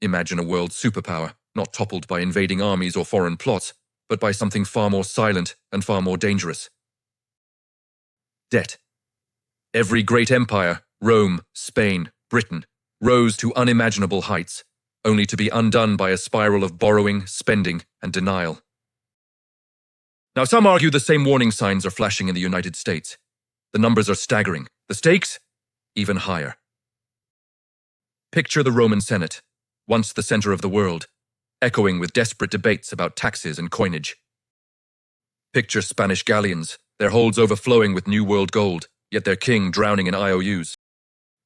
Imagine a world superpower, not toppled by invading armies or foreign plots, but by something far more silent and far more dangerous. Debt. Every great empire, Rome, Spain, Britain, rose to unimaginable heights, only to be undone by a spiral of borrowing, spending, and denial. Now, some argue the same warning signs are flashing in the United States. The numbers are staggering. The stakes? Even higher. Picture the Roman Senate, once the center of the world, echoing with desperate debates about taxes and coinage. Picture Spanish galleons, their holds overflowing with New World gold, yet their king drowning in IOUs.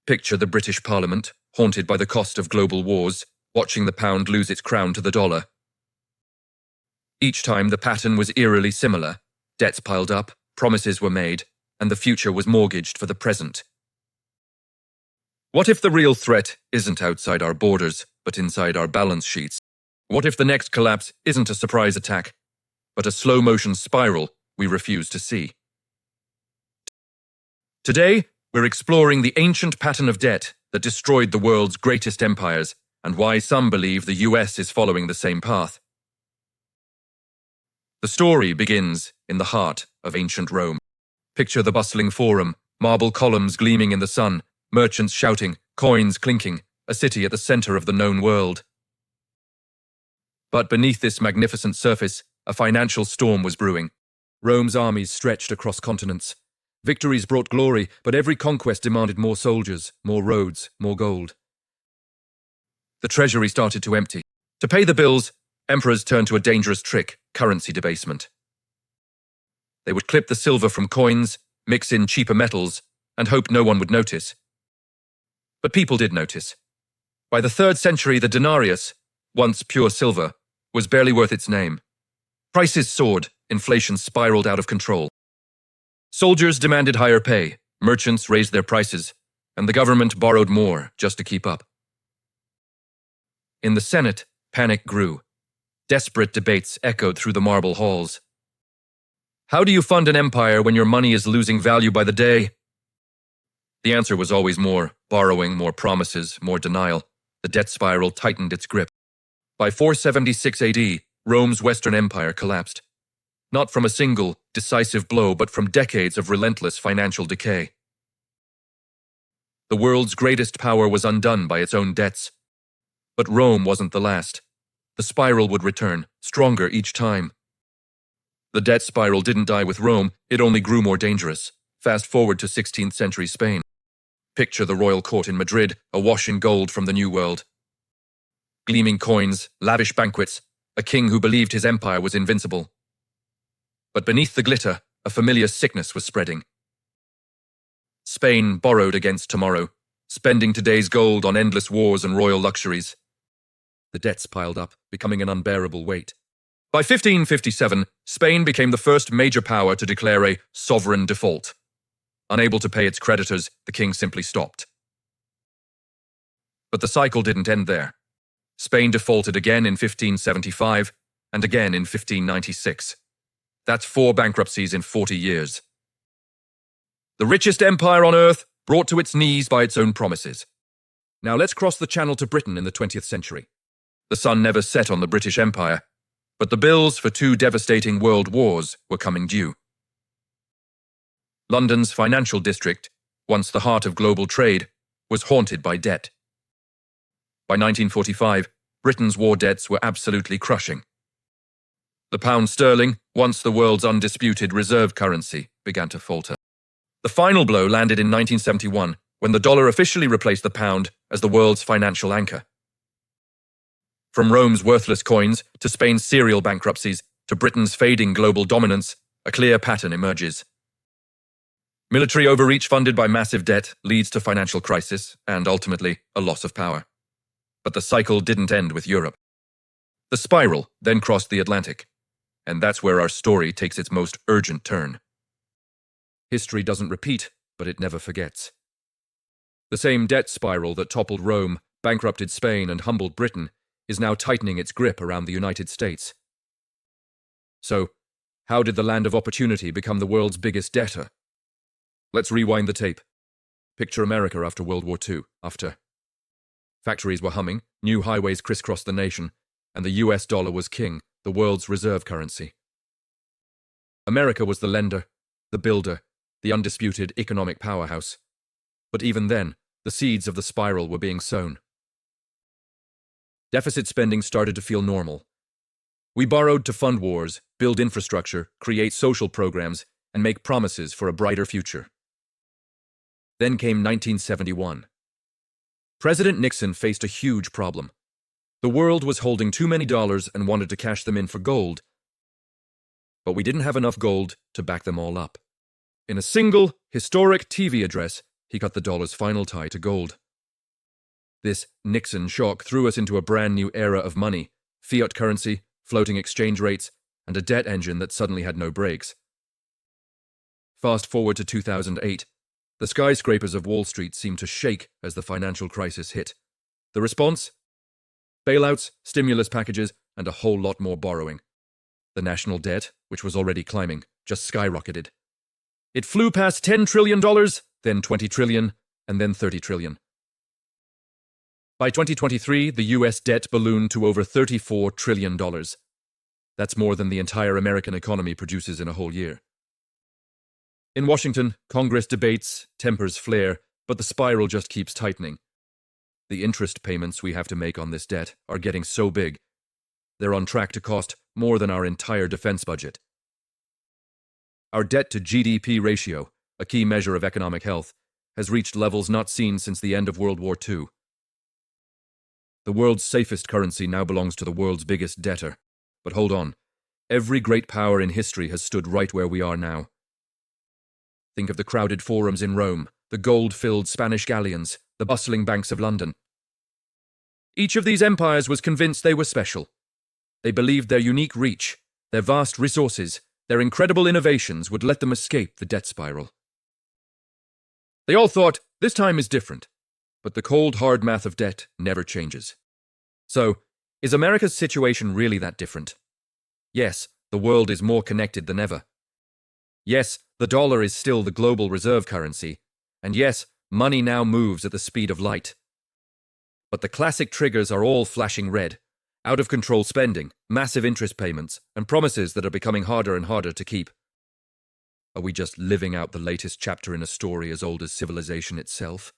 Picture the British Parliament, haunted by the cost of global wars, watching the pound lose its crown to the dollar. Each time the pattern was eerily similar. Debts piled up, promises were made, and the future was mortgaged for the present. What if the real threat isn't outside our borders, but inside our balance sheets? What if the next collapse isn't a surprise attack, but a slow-motion spiral we refuse to see? Today, we're exploring the ancient pattern of debt that destroyed the world's greatest empires, and why some believe the US is following the same path. The story begins in the heart of ancient Rome. Picture the bustling forum, marble columns gleaming in the sun, merchants shouting, coins clinking, a city at the center of the known world. But beneath this magnificent surface, a financial storm was brewing. Rome's armies stretched across continents. Victories brought glory, but every conquest demanded more soldiers, more roads, more gold. The treasury started to empty. To pay the bills, emperors turned to a dangerous trick: currency debasement. They would clip the silver from coins, mix in cheaper metals, and hope no one would notice. But people did notice. By the 3rd century, the denarius, once pure silver, was barely worth its name. Prices soared, inflation spiraled out of control. Soldiers demanded higher pay, merchants raised their prices, and the government borrowed more just to keep up. In the Senate, panic grew. Desperate debates echoed through the marble halls. How do you fund an empire when your money is losing value by the day? The answer was always more borrowing, more promises, more denial. The debt spiral tightened its grip. By 476 AD, Rome's Western Empire collapsed. Not from a single, decisive blow, but from decades of relentless financial decay. The world's greatest power was undone by its own debts. But Rome wasn't the last. The spiral would return, stronger each time. The debt spiral didn't die with Rome, it only grew more dangerous. Fast forward to 16th century Spain. Picture the royal court in Madrid, awash in gold from the New World. Gleaming coins, lavish banquets, a king who believed his empire was invincible. But beneath the glitter, a familiar sickness was spreading. Spain borrowed against tomorrow, spending today's gold on endless wars and royal luxuries. The debts piled up, becoming an unbearable weight. By 1557, Spain became the first major power to declare a sovereign default. Unable to pay its creditors, the king simply stopped. But the cycle didn't end there. Spain defaulted again in 1575 and again in 1596. That's 4 bankruptcies in 40 years. The richest empire on earth brought to its knees by its own promises. Now let's cross the channel to Britain in the 20th century. The sun never set on the British Empire, but the bills for 2 devastating world wars were coming due. London's financial district, once the heart of global trade, was haunted by debt. By 1945, Britain's war debts were absolutely crushing. The pound sterling, once the world's undisputed reserve currency, began to falter. The final blow landed in 1971, when the dollar officially replaced the pound as the world's financial anchor. From Rome's worthless coins to Spain's serial bankruptcies to Britain's fading global dominance, a clear pattern emerges. Military overreach funded by massive debt leads to financial crisis and, ultimately, a loss of power. But the cycle didn't end with Europe. The spiral then crossed the Atlantic, and that's where our story takes its most urgent turn. History doesn't repeat, but it never forgets. The same debt spiral that toppled Rome, bankrupted Spain, and humbled Britain is now tightening its grip around the United States. So, how did the land of opportunity become the world's biggest debtor? Let's rewind the tape. Picture America after World War II, after Factories were humming, new highways crisscrossed the nation, and the US dollar was king, the world's reserve currency. America was the lender, the builder, the undisputed economic powerhouse. But even then, the seeds of the spiral were being sown. Deficit spending started to feel normal. We borrowed to fund wars, build infrastructure, create social programs, and make promises for a brighter future. Then came 1971. President Nixon faced a huge problem. The world was holding too many dollars and wanted to cash them in for gold, but we didn't have enough gold to back them all up. In a single, historic TV address, he cut the dollar's final tie to gold. This Nixon shock threw us into a brand new era of money, fiat currency, floating exchange rates, and a debt engine that suddenly had no brakes. Fast forward to 2008. The skyscrapers of Wall Street seemed to shake as the financial crisis hit. The response? Bailouts, stimulus packages, and a whole lot more borrowing. The national debt, which was already climbing, just skyrocketed. It flew past $10 trillion, then $20 trillion, and then $30 trillion. By 2023, the US debt ballooned to over $34 trillion. That's more than the entire American economy produces in a whole year. In Washington, Congress debates, tempers flare, but the spiral just keeps tightening. The interest payments we have to make on this debt are getting so big, they're on track to cost more than our entire defense budget. Our debt to GDP ratio, a key measure of economic health, has reached levels not seen since the end of World War II. The world's safest currency now belongs to the world's biggest debtor. But hold on, every great power in history has stood right where we are now. Think of the crowded forums in Rome, the gold-filled Spanish galleons, the bustling banks of London. Each of these empires was convinced they were special. They believed their unique reach, their vast resources, their incredible innovations would let them escape the debt spiral. They all thought, this time is different. But the cold, hard math of debt never changes. So, is America's situation really that different? Yes, the world is more connected than ever. Yes, the dollar is still the global reserve currency. And yes, money now moves at the speed of light. But the classic triggers are all flashing red. Out-of-control spending, massive interest payments, and promises that are becoming harder and harder to keep. Are we just living out the latest chapter in a story as old as civilization itself?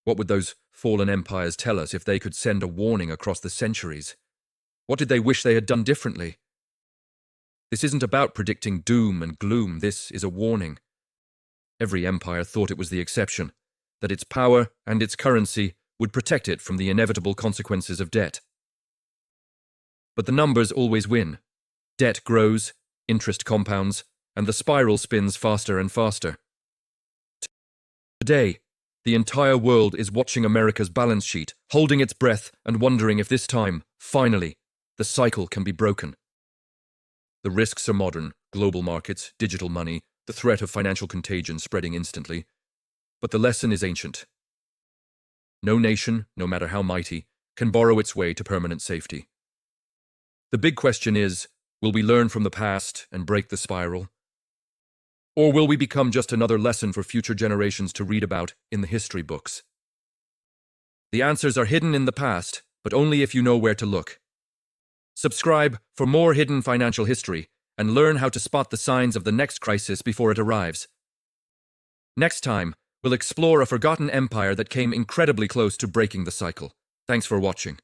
What would those fallen empires tell us if they could send a warning across the centuries? What did they wish they had done differently? This isn't about predicting doom and gloom, this is a warning. Every empire thought it was the exception, that its power and its currency would protect it from the inevitable consequences of debt. But the numbers always win. Debt grows, interest compounds, and the spiral spins faster and faster. Today, the entire world is watching America's balance sheet, holding its breath and wondering if this time, finally, the cycle can be broken. The risks are modern, global markets, digital money, the threat of financial contagion spreading instantly. But the lesson is ancient. No nation, no matter how mighty, can borrow its way to permanent safety. The big question is, will we learn from the past and break the spiral? Or will we become just another lesson for future generations to read about in the history books? The answers are hidden in the past, but only if you know where to look. Subscribe for more hidden financial history and learn how to spot the signs of the next crisis before it arrives. Next time, we'll explore a forgotten empire that came incredibly close to breaking the cycle. Thanks for watching.